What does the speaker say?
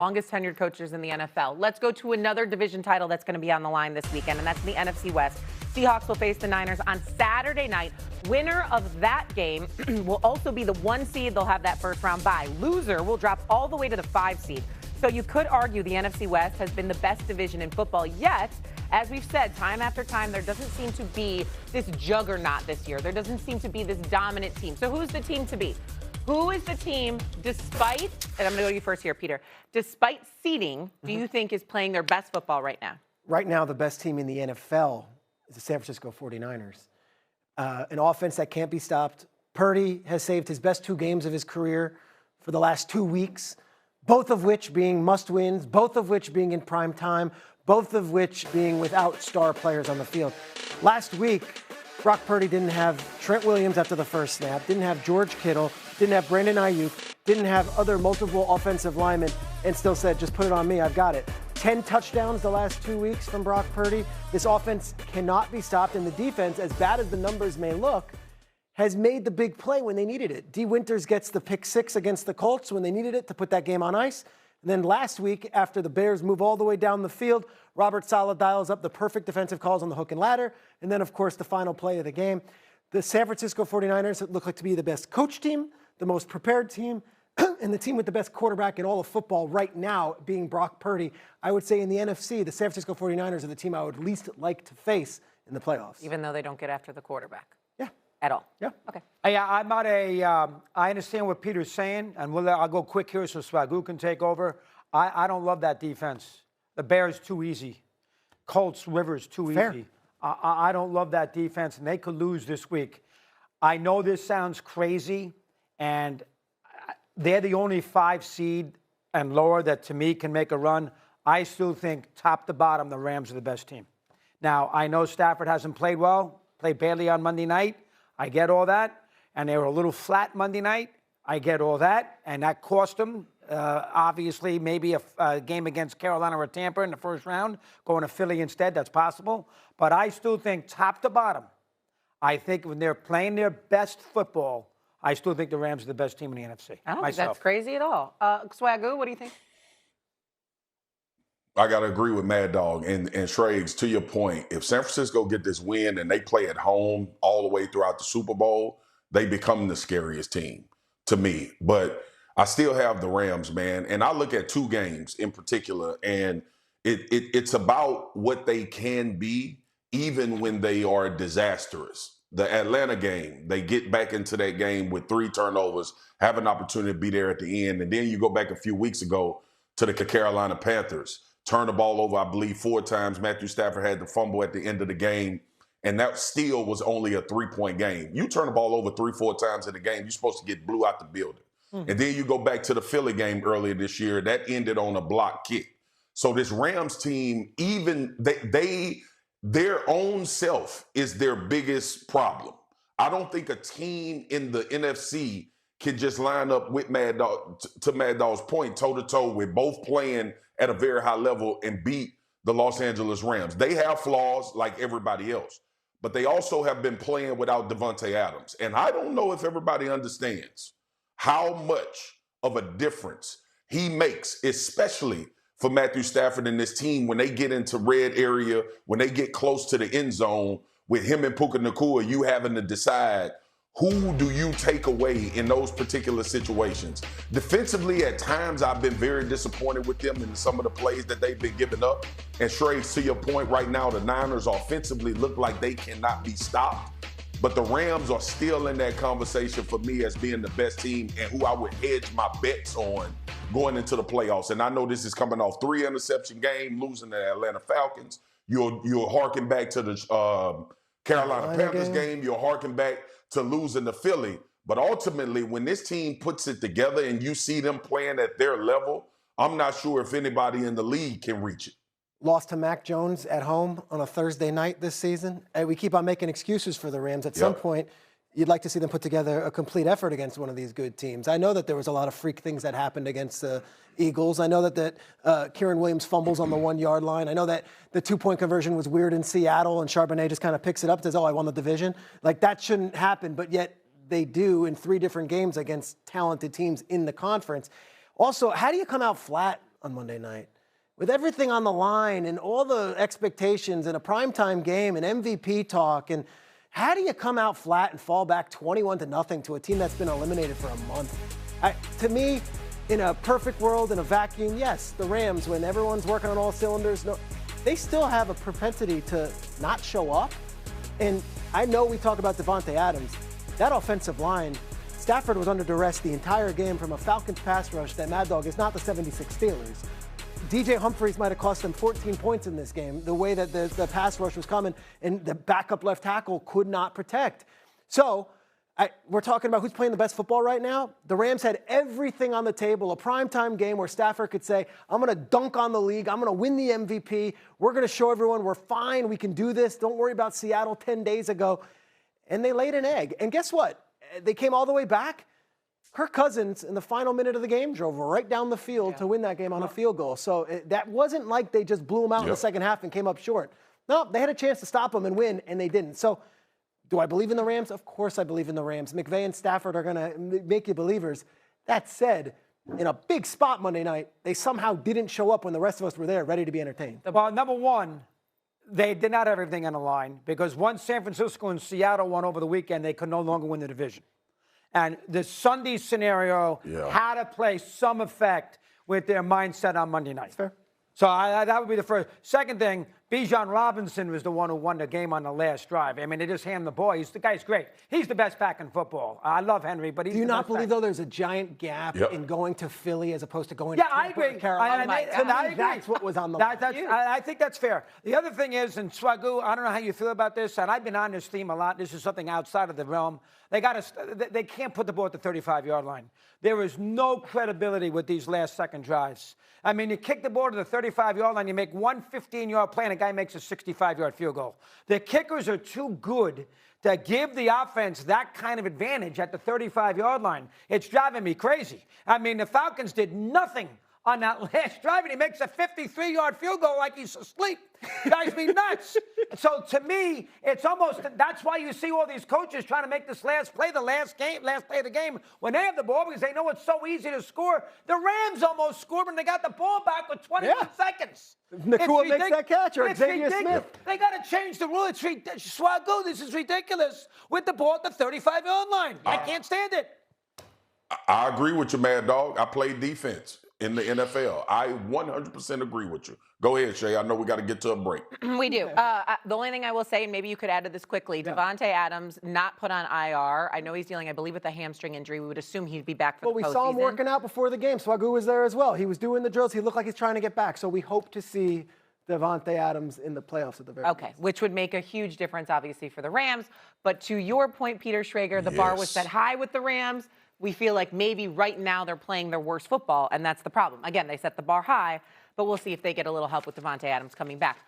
Longest tenured coaches in the NFL. Let's go to another division title that's going to be on the line this weekend, and that's the NFC West. Seahawks will face the Niners on Saturday night. Winner of that game will also be the 1 seed. They'll have that first round bye. Loser will drop all the way to the 5 seed. So you could argue the NFC West has been the best division in football, yet, as we've said time after time, there doesn't seem to be this juggernaut this year. There doesn't seem to be this dominant team. So who's the team to beat? Who is the team, despite, and I'm going to go to you first here, Peter, despite seeding, do you think is playing their best football right now? Right now, the best team in the NFL is the San Francisco 49ers. An offense that can't be stopped. Purdy has saved his best 2 games of his career for the last 2 weeks, both of which being must-wins, both of which being in prime time, both of which being without star players on the field. Last week, Brock Purdy didn't have Trent Williams after the first snap, didn't have George Kittle, didn't have Brandon Ayuk, didn't have other multiple offensive linemen, and still said, just put it on me, I've got it. 10 touchdowns the last 2 weeks from Brock Purdy. This offense cannot be stopped, and the defense, as bad as the numbers may look, has made the big play when they needed it. D. Winters gets the pick 6 against the Colts when they needed it to put that game on ice. And then last week, after the Bears move all the way down the field, Robert Saleh dials up the perfect defensive calls on the hook and ladder. And then, of course, the final play of the game. The San Francisco 49ers look like to be the best coach team, the most prepared team, and the team with the best quarterback in all of football right now being Brock Purdy. I would say in the NFC, the San Francisco 49ers are the team I would least like to face in the playoffs. Even though they don't get after the quarterback? Yeah. At all? Yeah. Okay. Yeah, I'm not I understand what Peter's saying, and I'll go quick here so Swagoo can take over. I don't love that defense. The Bears, too easy. Colts, Rivers, too Fair. easy. I don't love that defense, and they could lose this week. I know this sounds crazy, and they're the only 5 seed and lower that, to me, can make a run. I still think, top to bottom, the Rams are the best team. Now, I know Stafford hasn't played well, played badly on Monday night. I get all that. And they were a little flat Monday night. I get all that. And that cost them, obviously, maybe a game against Carolina or Tampa in the first round, going to Philly instead. That's possible. But I still think, top to bottom, I think when they're playing their best football, I still think the Rams are the best team in the NFC. I don't think that's crazy at all. Swagoo, what do you think? I got to agree with Mad Dog and Schrags. To your point, if San Francisco get this win and they play at home all the way throughout the Super Bowl, they become the scariest team to me. But I still have the Rams, man. And I look at 2 games in particular, and it's about what they can be even when they are disastrous. The Atlanta game, they get back into that game with 3 turnovers, have an opportunity to be there at the end. And then you go back a few weeks ago to the Carolina Panthers. Turned the ball over, I believe, 4 times. Matthew Stafford had the fumble at the end of the game, and that still was only a 3-point game. You turn the ball over 3-4 times in the game, you're supposed to get blew out the building. And then you go back to the Philly game earlier this year. That ended on a block kick. So this Rams team, even their own self is their biggest problem. I don't think a team in the NFC can just line up with Mad Dog, to Mad Dog's point, toe-to-toe with both playing at a very high level and beat the Los Angeles Rams. They have flaws like everybody else, but they also have been playing without Devontae Adams. And I don't know if everybody understands how much of a difference he makes, especially for Matthew Stafford and this team when they get into red area, when they get close to the end zone with him and Puka Nacua, you having to decide who do you take away in those particular situations? Defensively, at times, I've been very disappointed with them in some of the plays that they've been giving up. And Shrey, to your point right now, the Niners offensively look like they cannot be stopped. But the Rams are still in that conversation for me as being the best team and who I would hedge my bets on going into the playoffs. And I know this is coming off 3 interception game, losing the Atlanta Falcons. You'll harken back to the Carolina Panthers game. You'll harken back to losing to Philly. But ultimately, when this team puts it together and you see them playing at their level, I'm not sure if anybody in the league can reach it. Lost to Mac Jones at home on a Thursday night this season. And we keep on making excuses for the Rams. At some point, you'd like to see them put together a complete effort against one of these good teams. I know that there was a lot of freak things that happened against the Eagles. I know that Kieran Williams fumbles on the 1-yard line. I know that the 2-point conversion was weird in Seattle, and Charbonnet just kind of picks it up and says, oh, I won the division. Like, that shouldn't happen, but yet they do in 3 different games against talented teams in the conference. Also, how do you come out flat on Monday night. With everything on the line and all the expectations and a primetime game and MVP talk, and how do you come out flat and fall back 21-0 to a team that's been eliminated for a month? To me, in a perfect world, in a vacuum, yes, the Rams, when everyone's working on all cylinders, no, they still have a propensity to not show up. And I know we talk about Davante Adams. That offensive line, Stafford was under duress the entire game from a Falcons pass rush that Mad Dog is not the 76 Steelers. DJ Humphries might have cost them 14 points in this game, the way that the pass rush was coming, and the backup left tackle could not protect. So we're talking about who's playing the best football right now. The Rams had everything on the table, a primetime game where Stafford could say, I'm going to dunk on the league. I'm going to win the MVP. We're going to show everyone we're fine. We can do this. Don't worry about Seattle 10 days ago. And they laid an egg. And guess what? They came all the way back. Kirk Cousins, in the final minute of the game, drove right down the field to win that game on a field goal. So that wasn't like they just blew them out in the second half and came up short. No, they had a chance to stop them and win, and they didn't. So do I believe in the Rams? Of course I believe in the Rams. McVay and Stafford are going to make you believers. That said, in a big spot Monday night, they somehow didn't show up when the rest of us were there ready to be entertained. Well, number one, they did not have everything on the line because once San Francisco and Seattle won over the weekend, they could no longer win the division. And the Sunday scenario had to play some effect with their mindset on Monday night. Fair. So that would be the first. Second thing, Bijan Robinson was the one who won the game on the last drive. I mean, they just hand the ball. The guy's great. He's the best back in football. I love Henry, but he's Do you the not best believe, back. though, there's a giant gap in going to Philly as opposed to going Yeah, to I Tampa agree. or Carolina? I agree. That's what was on the line. I think that's fair. The other thing is, and Swagoo, I don't know how you feel about this, and I've been on this theme a lot. This is something outside of the realm. They can't put the ball at the 35-yard line. There is no credibility with these last-second drives. I mean, you kick the ball to the 35-yard line, you make one 15-yard play, and a guy makes a 65-yard field goal. The kickers are too good to give the offense that kind of advantage at the 35-yard line. It's driving me crazy. I mean, the Falcons did nothing on that last drive, and he makes a 53-yard field goal like he's asleep. Drives me nuts. So to me, it's almost, that's why you see all these coaches trying to make this last play of the game, when they have the ball because they know it's so easy to score. The Rams almost scored when they got the ball back with 21 seconds. Nakua makes that catch, or Xavier Smith. They got to change the rule. It's Swagoo, this is ridiculous. With the ball at the 35-yard line. I can't stand it. I agree with you, Mad Dog. I played defense in the NFL. I 100% agree with you. Go ahead, Shay. I know we got to get to a break. We do. The only thing I will say, and maybe you could add to this quickly, Davante Adams not put on IR. I know he's dealing, I believe, with a hamstring injury. We would assume he'd be back for the postseason. Well, we saw him working out before the game. Swagoo was there as well. He was doing the drills. He looked like he's trying to get back. So we hope to see Davante Adams in the playoffs at the very least. Which would make a huge difference, obviously, for the Rams. But to your point, Peter Schrager, the bar was set high with the Rams. We feel like maybe right now they're playing their worst football, and that's the problem. Again, they set the bar high, but we'll see if they get a little help with Davante Adams coming back.